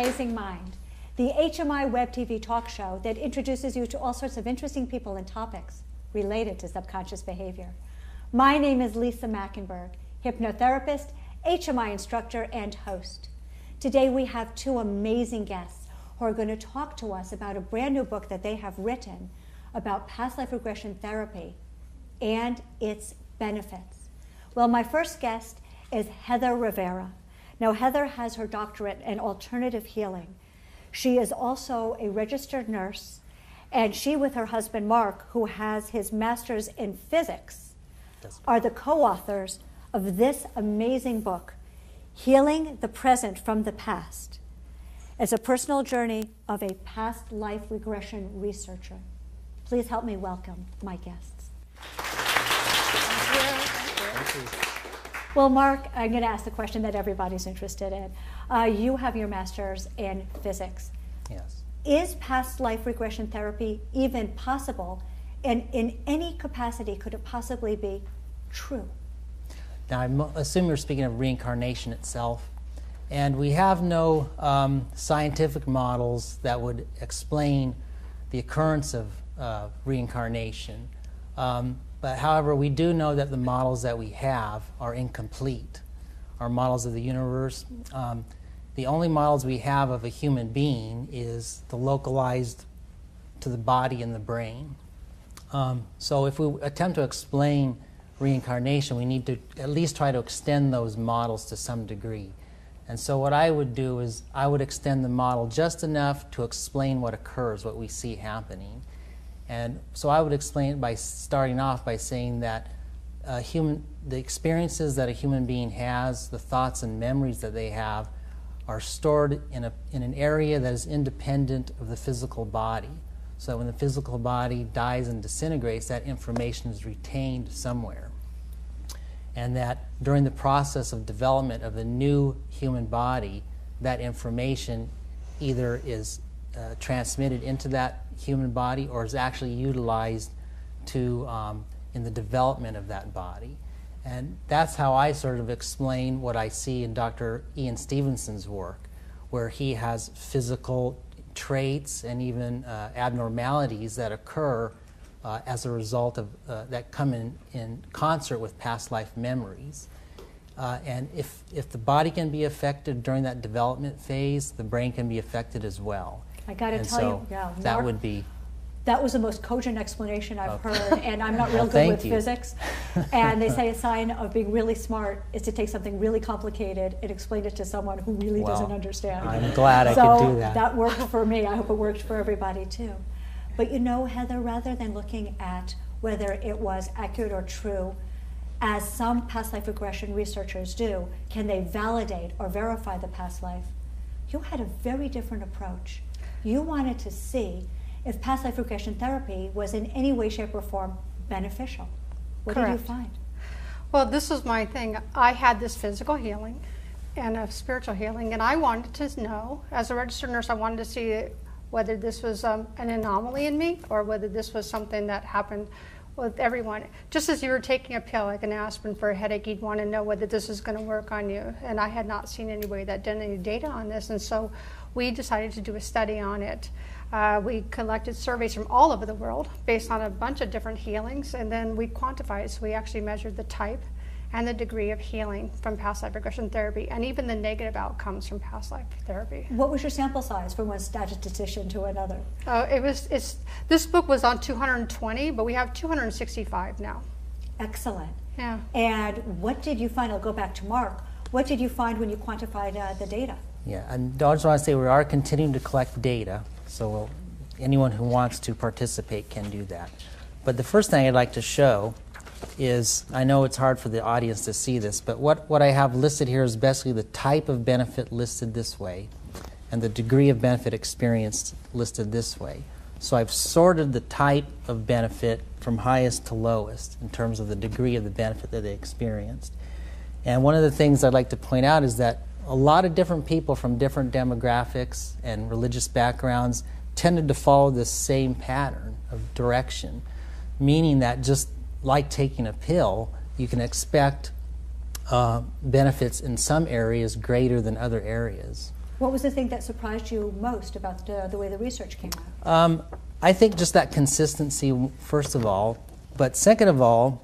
Amazing Mind, the HMI web TV talk show that introduces you to all sorts of interesting people and topics related to subconscious behavior. My name is Lisa Machenberg, hypnotherapist, HMI instructor, and host. Today we have two amazing guests who are going to talk to us about a brand new book that they have written about past life regression therapy and its benefits. Well, my first guest is Heather Rivera. Now, Heather has her doctorate in alternative healing. She is also a registered nurse, and she, with her husband Mark, who has his master's in physics, are the co-authors of this amazing book, Healing the Present from the Past. It's a personal journey of a past life regression researcher. Please help me welcome my guests. Thank you. Well, Mark, I'm going to ask the question that everybody's interested in. You have your master's in physics. Yes. Is past life regression therapy even possible? And in any capacity, could it possibly be true? Now, I assume you're speaking of reincarnation itself. And we have no scientific models that would explain the occurrence of reincarnation. But however, we do know that the models that we have are incomplete. Our models of the universe. The only models we have of a human being is the localized to the body and the brain. So if we attempt to explain reincarnation, we need to at least try to extend those models to some degree. And so what I would do is I would extend the model just enough to explain what occurs, what we see happening. And so I would explain it by starting off by saying that the experiences that a human being has, the thoughts and memories that they have, are stored in an area that is independent of the physical body. So when the physical body dies and disintegrates, that information is retained somewhere. And that during the process of development of the new human body, that information either is transmitted into that human body or is actually utilized to in the development of that body. And that's how I sort of explain what I see in Dr. Ian Stevenson's work, where he has physical traits and even abnormalities that occur as a result of that come in concert with past life memories. And if the body can be affected during that development phase, the brain can be affected as well. I got to tell you, yeah, that Mark, would be. That was the most cogent explanation I've heard, and I'm not real Well, good with you. physics. And they say a sign of being really smart is to take something really complicated and explain it to someone who really doesn't understand. I'm glad I could do that. So that worked for me. I hope it worked for everybody too. But you know, Heather, rather than looking at whether it was accurate or true, as some past life regression researchers do, can they validate or verify the past life? You had a very different approach. You wanted to see if past life regression therapy was in any way, shape, or form beneficial. What did you find? Well, this was my thing. I had this physical healing and a spiritual healing, and I wanted to know, as a registered nurse, I wanted to see whether this was an anomaly in me or whether this was something that happened with everyone. Just as you were taking a pill, like an aspirin for a headache, you'd want to know whether this was going to work on you. And I had not seen anybody that did any data on this, and so we decided to do a study on it. We collected surveys from all over the world based on a bunch of different healings, and then we quantified it. So we actually measured the type and the degree of healing from past life regression therapy, and even the negative outcomes from past life therapy. What was your sample size from one statistician to another? This book was on 220, but we have 265 now. Excellent. Yeah. And what did you find? I'll go back to Mark. What did you find when you quantified the data? Yeah, and I just want to say we are continuing to collect data, so anyone who wants to participate can do that. But the first thing I'd like to show is, I know it's hard for the audience to see this, but what I have listed here is basically the type of benefit listed this way and the degree of benefit experienced listed this way. So I've sorted the type of benefit from highest to lowest in terms of the degree of the benefit that they experienced. And one of the things I'd like to point out is that a lot of different people from different demographics and religious backgrounds tended to follow this same pattern of direction, meaning that just like taking a pill, you can expect benefits in some areas greater than other areas. What was the thing that surprised you most about the way the research came out? I think just that consistency, first of all. But second of all,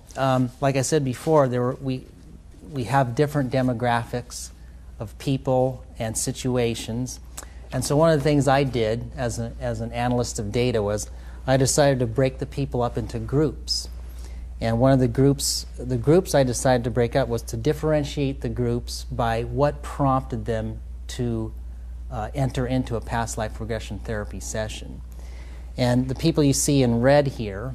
like I said before, we have different demographics of people and situations. And so one of the things I did as an analyst of data was I decided to break the people up into groups. And one of the groups I decided to break up was to differentiate the groups by what prompted them to enter into a past life regression therapy session. And the people you see in red here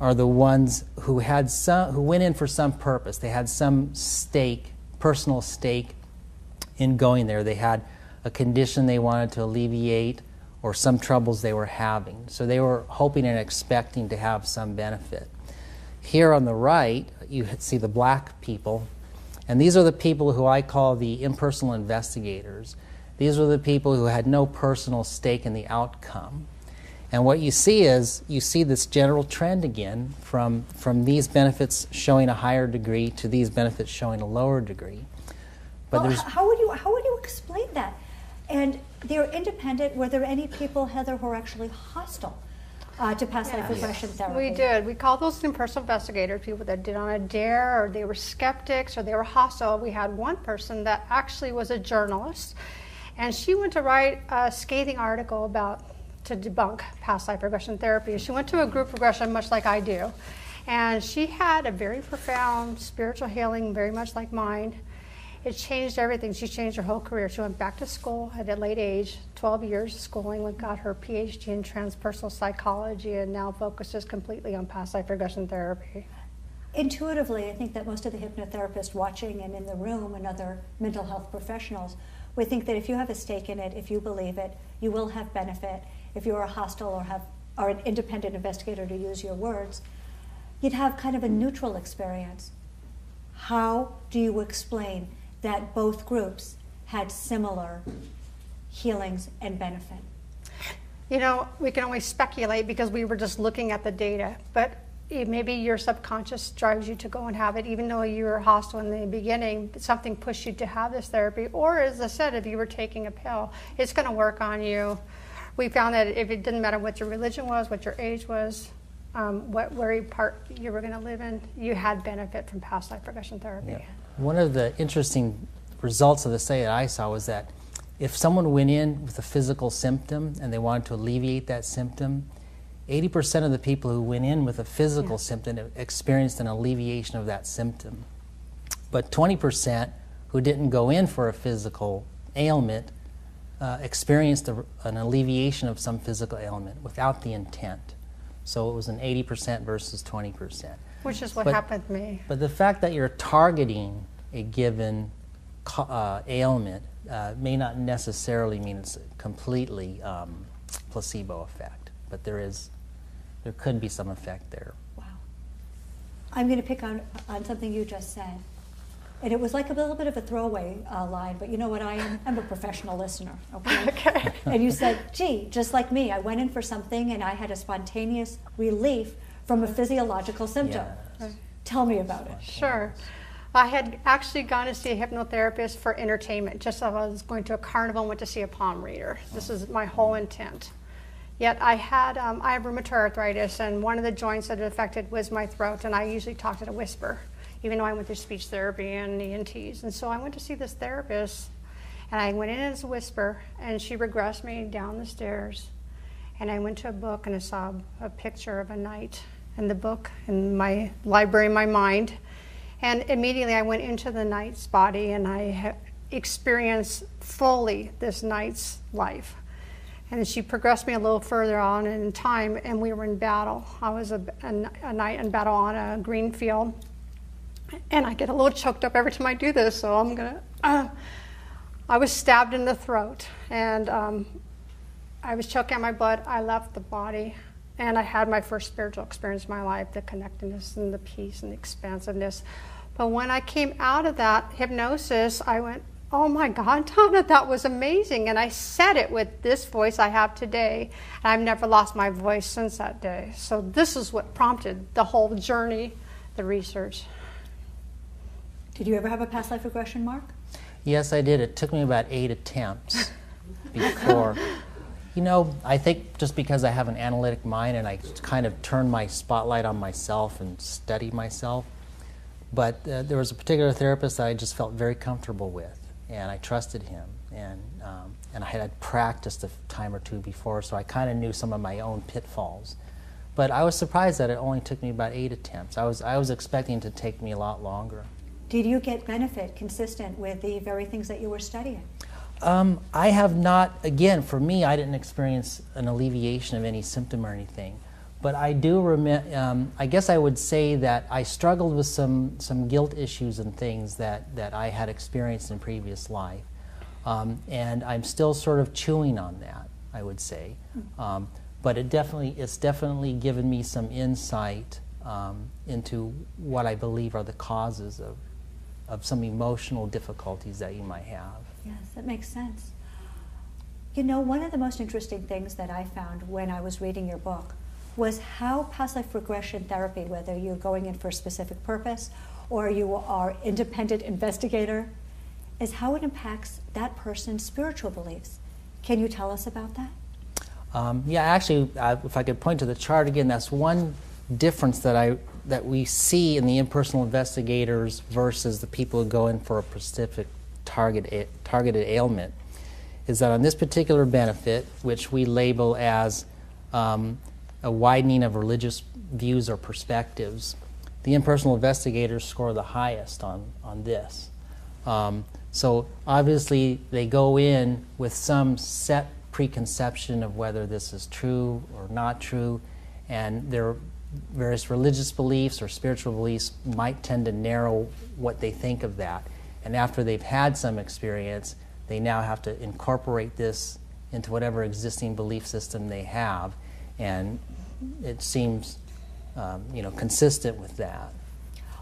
are the ones who went in for some purpose. They had some personal stake in going there. They had a condition they wanted to alleviate or some troubles they were having. So they were hoping and expecting to have some benefit. Here on the right, you see the black people, and these are the people who I call the impersonal investigators. These are the people who had no personal stake in the outcome. And what you see is, you see this general trend again from these benefits showing a higher degree to these benefits showing a lower degree. But well, how would you explain that? And they're independent. Were there any people, Heather, who are actually hostile to past life regression therapy? We did. We called those impersonal investigators, people that did on a dare, or they were skeptics, or they were hostile. We had one person that actually was a journalist, and she went to write a scathing article to debunk past life regression therapy. She went to a group regression, much like I do, and she had a very profound spiritual healing, very much like mine. It changed everything. She changed her whole career. She went back to school at a late age, 12 years of schooling, and got her Ph.D. in transpersonal psychology, and now focuses completely on past life regression therapy. Intuitively, I think that most of the hypnotherapists watching and in the room and other mental health professionals would think that if you have a stake in it, if you believe it, you will have benefit. If you're a hostile or an independent investigator, to use your words, you'd have kind of a neutral experience. How do you explain that both groups had similar healings and benefit? You know, we can only speculate because we were just looking at the data, but maybe your subconscious drives you to go and have it, even though you were hostile in the beginning, something pushed you to have this therapy. Or, as I said, if you were taking a pill, it's going to work on you. We found that if it didn't matter what your religion was, what your age was, where part you were going to live in, you had benefit from past life regression therapy. Yeah. One of the interesting results of the study that I saw was that if someone went in with a physical symptom and they wanted to alleviate that symptom, 80% of the people who went in with a physical symptom experienced an alleviation of that symptom. But 20% who didn't go in for a physical ailment experienced an alleviation of some physical ailment without the intent. So it was an 80% versus 20%. Which is what happened to me. But the fact that you're targeting a given ailment may not necessarily mean it's a completely placebo effect. But there could be some effect there. Wow. I'm going to pick on something you just said. And it was like a little bit of a throwaway line, but you know what I am? I'm a professional listener, okay? Okay. And you said, gee, just like me, I went in for something and I had a spontaneous relief from a physiological symptom. Yes. Tell me about it. Sure. I had actually gone to see a hypnotherapist for entertainment, just as I was going to a carnival and went to see a palm reader. This is my whole intent. Yet I have rheumatoid arthritis, and one of the joints that it affected was my throat, and I usually talked at a whisper, even though I went through speech therapy and ENTs. And so I went to see this therapist, and I went in as a whisper, and she regressed me down the stairs. And I went to a book, and I saw a picture of a knight in the book in my library in my mind. And immediately I went into the knight's body, and I experienced fully this knight's life. And she progressed me a little further on in time, and we were in battle. I was a knight in battle on a green field. And I get a little choked up every time I do this, so I'm going to... I was stabbed in the throat, and I was choking out my blood. I left the body, and I had my first spiritual experience in my life, the connectedness and the peace and the expansiveness. But when I came out of that hypnosis, I went, oh my God, Donna, that was amazing. And I said it with this voice I have today. And I've never lost my voice since that day. So this is what prompted the whole journey, the research. Did you ever have a past life regression, Mark? Yes, I did. It took me about 8 attempts. before. You know, I think just because I have an analytic mind and I kind of turn my spotlight on myself and study myself. But there was a particular therapist that I just felt very comfortable with, and I trusted him. And I had practiced a time or two before, so I kind of knew some of my own pitfalls. But I was surprised that it only took me about 8 attempts. I was expecting it to take me a lot longer. Did you get benefit consistent with the very things that you were studying? I have not, again, for me, I didn't experience an alleviation of any symptom or anything. But I do remember, I guess I would say that I struggled with some guilt issues and things that I had experienced in previous life. And I'm still sort of chewing on that, I would say. But it's definitely given me some insight into what I believe are the causes of some emotional difficulties that you might have. Yes, that makes sense. You know, one of the most interesting things that I found when I was reading your book was how past life regression therapy, whether you're going in for a specific purpose or you are independent investigator, is how it impacts that person's spiritual beliefs. Can you tell us about that? Yeah, actually, if I could point to the chart again, that's one difference that we see in the impersonal investigators versus the people who go in for a specific targeted ailment, is that on this particular benefit, which we label as a widening of religious views or perspectives, the impersonal investigators score the highest on this. So obviously they go in with some set preconception of whether this is true or not true, and their various religious beliefs or spiritual beliefs might tend to narrow what they think of that. And after they've had some experience, they now have to incorporate this into whatever existing belief system they have, and it seems consistent with that.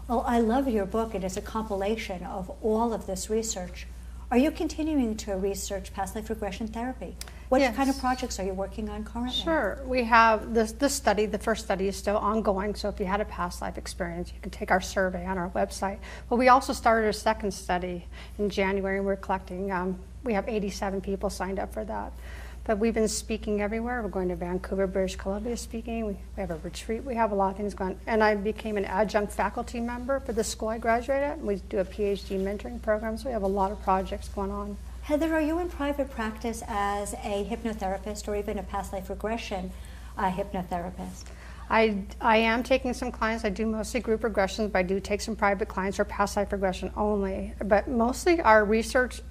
Well, I love your book. It is a compilation of all of this research. Are you continuing to research past life regression therapy? What Yes. kind of projects are you working on currently? Sure. We have this study, the first study is still ongoing, so if you had a past life experience, you can take our survey on our website. But we also started a second study in January, and we're collecting, we have 87 people signed up for that. But we've been speaking everywhere. We're going to Vancouver, British Columbia speaking. We have a retreat. We have a lot of things going on. And I became an adjunct faculty member for the school I graduated at. We do a Ph.D. mentoring program, so we have a lot of projects going on. Heather, are you in private practice as a hypnotherapist or even a past life regression hypnotherapist? I am taking some clients. I do mostly group regressions, but I do take some private clients for past life regression only. But mostly our research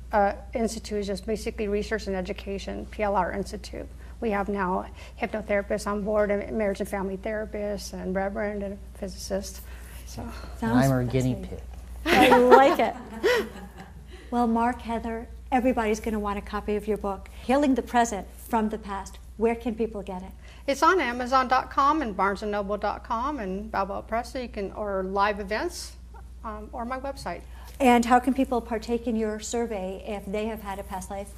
institute is just basically research and education, PLR Institute. We have now hypnotherapists on board, and marriage and family therapists, and reverend and a physicist. So I'm our guinea pig. I like it. Well, Mark, Heather, everybody's going to want a copy of your book, Healing the Present from the Past. Where can people get it? it's on Amazon.com and BarnesandNoble.com and Balboa Press, so you can, or live events, or my website. And how can people partake in your survey if they have had a past life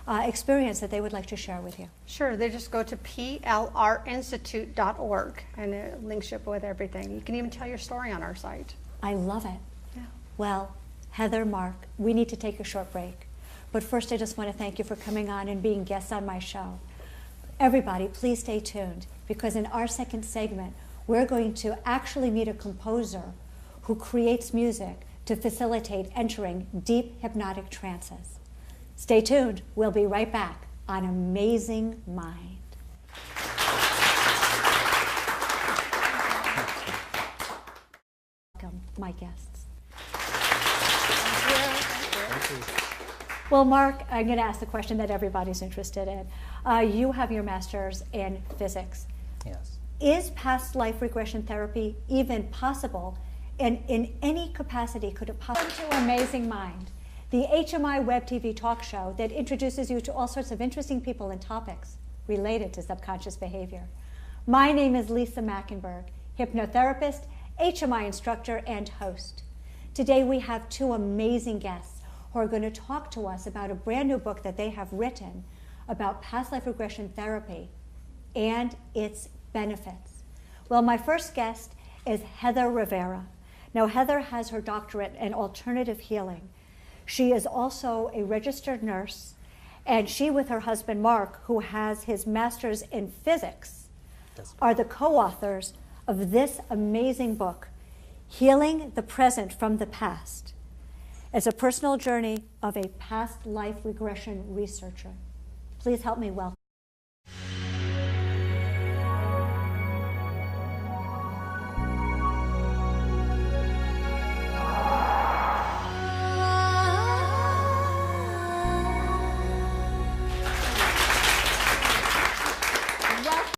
experience that they would like to share with you? Sure, they just go to plrinstitute.org and it links you up with everything. You can even tell your story on our site. I love it. Yeah. Well, Heather, Mark, we need to take a short break. But first, I just want to thank you for coming on and being guests on my show. Everybody, please stay tuned, because in our second segment, we're going to actually meet a composer who creates music to facilitate entering deep hypnotic trances. Stay tuned. We'll be right back on Amazing Mind. Welcome, my guests. Well, Mark, I'm going to ask the question that everybody's interested in. You have your master's in physics. Yes. Is past life regression therapy even possible? And in any capacity, could it possibly? Welcome to Amazing Mind, the HMI web TV talk show that introduces you to all sorts of interesting people and topics related to subconscious behavior. My name is Lisa Machenberg, hypnotherapist, HMI instructor, and host. Today we have two amazing guests who are going to talk to us about a brand new book that they have written about past life regression therapy and its benefits. Well, my first guest is Heather Rivera. Now, Heather has her doctorate in alternative healing. She is also a registered nurse, And she, with her husband Mark, who has his master's in physics, are the co-authors of this amazing book, Healing the Present from the Past, as a personal journey of a past life regression researcher. Please help me welcome